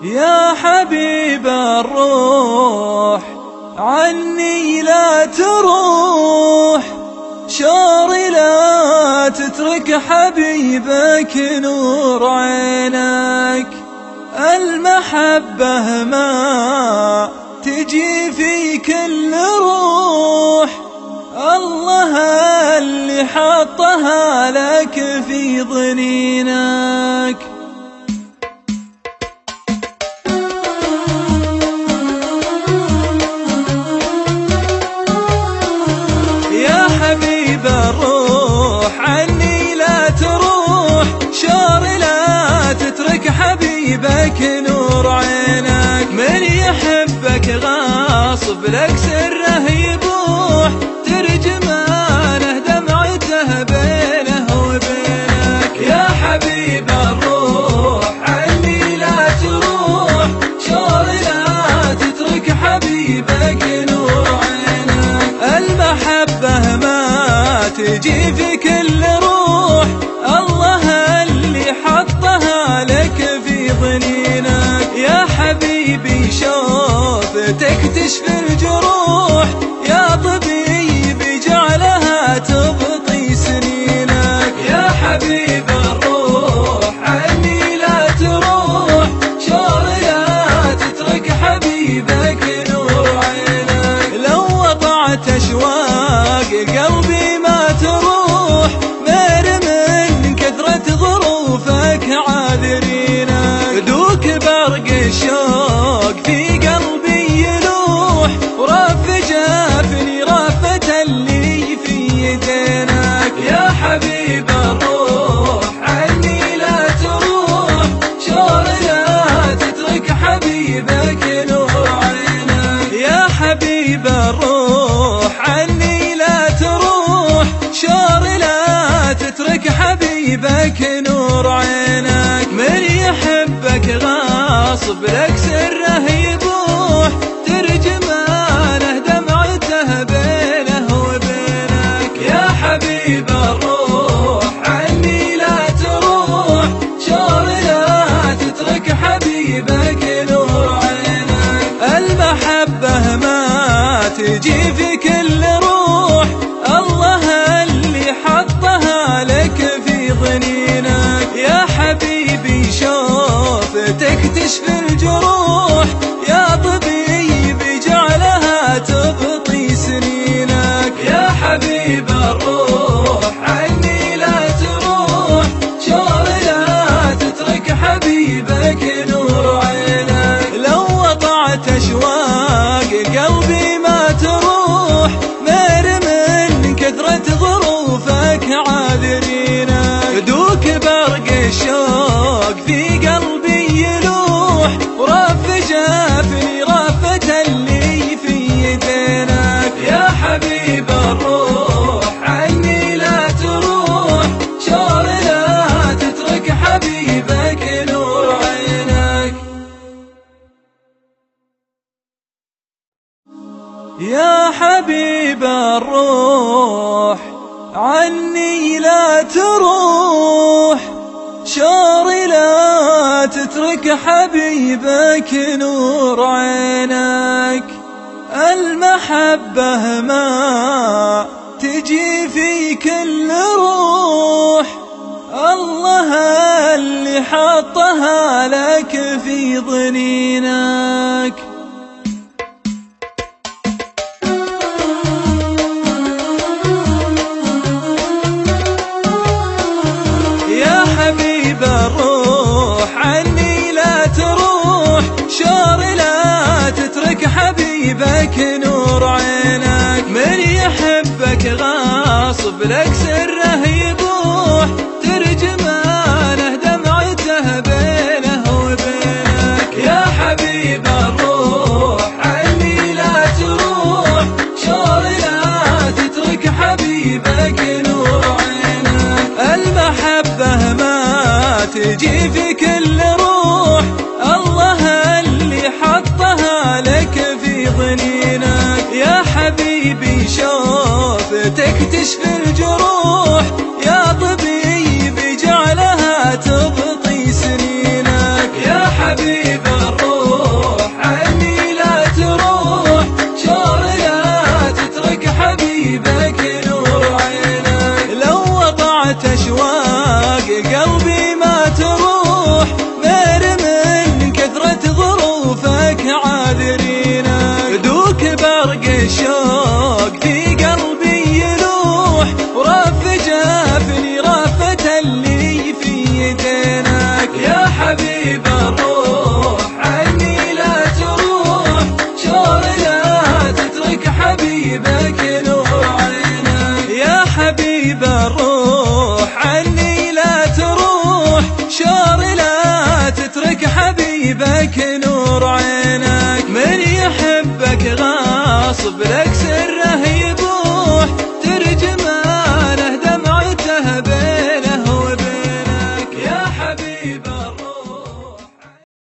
يا حبيب الروح عني لا تروح، شوري لا تترك حبيبك نور عينك. المحبة ما تجي في كل روح، الله اللي حطها لك في ضنينك. يا حبيب الروح عني لا تروح، شوري لا تترك حبيبك نور عينك. من يحبك غاصب لك سره يبوح، ترجمانه دمعته بينه وبينك. يا حبيب الروح عني لا تروح، شوري لا تترك حبيبك نور عينك. المحبة ما تجي في كل روح، الله اللي حطها لك في ضنينك. يا حبيبي شوفتك تشفي الجروح، يا طبيب جعلها تبقي سنينك. يا حبيب الروح عني لا تروح، شوري لا تترك حبيبك نور عينك. لو وضعت أشواق قلبي ما تروح، مير من كثرة ظروفك عاذرينك. دوك برق الشوق في قلبي يلوح، ورف جافني رافة اللي في يدينك. يا حبيب الروح عني لا تروح، شوري لا تترك حبيبك نور عينك. يا حبيب الروح عني لا تروح، شوري لا تترك حبيبك نور عينك. من يحبك غاصب لك سره يبوح، ترجمانه دمعته بينه وبينك. يا حبيب الروح عني لا تروح، شوري لا تترك حبيبك نور عينك. المحبة ما تجي في كل روح، الله اللي حطها لك في ضنينك. يا حبيبي شوفتك تشفي الجروح، يا طبيب جعلها تبقي سنينك. يا حبيب الروح عني لا تروح، شوري لا تترك حبيبك نور عينك. لو وضعت أشواق قلبي ما تروح، مير من كثرة ظروفك عاذرينك. دوك برق الشوق في قلبي يلوح، ورف جافني رافة اللي في يدينك. يا حبيب الروح عني لا تروح، شوري لا تترك حبيبك نور عينك. يا حبيب الروح عني لا تروح، شوري لا تترك حبيبك نور عينك. المحبة ما تجي في كل روح، الله اللي حطها لك في ضنينك. يا حبيب الروح عني لا تروح، شوري لا تترك حبيبك نور عينك. من يحبك غاصب لك سره يبوح، ترجمانه دمعته بينه وبينك. يا حبيب الروح عني لا تروح، شوري لا تترك حبيبك نور عينك. المحبة ما تجي في كل روح، الله اللي حطها لك في ضنينك. يا حبيبي شوفتك تشفي الجروح، يا طبيب جعلها تبقي سنينك. يا حبيب الروح حبيبك نور عينك، من يحبك غاصب لك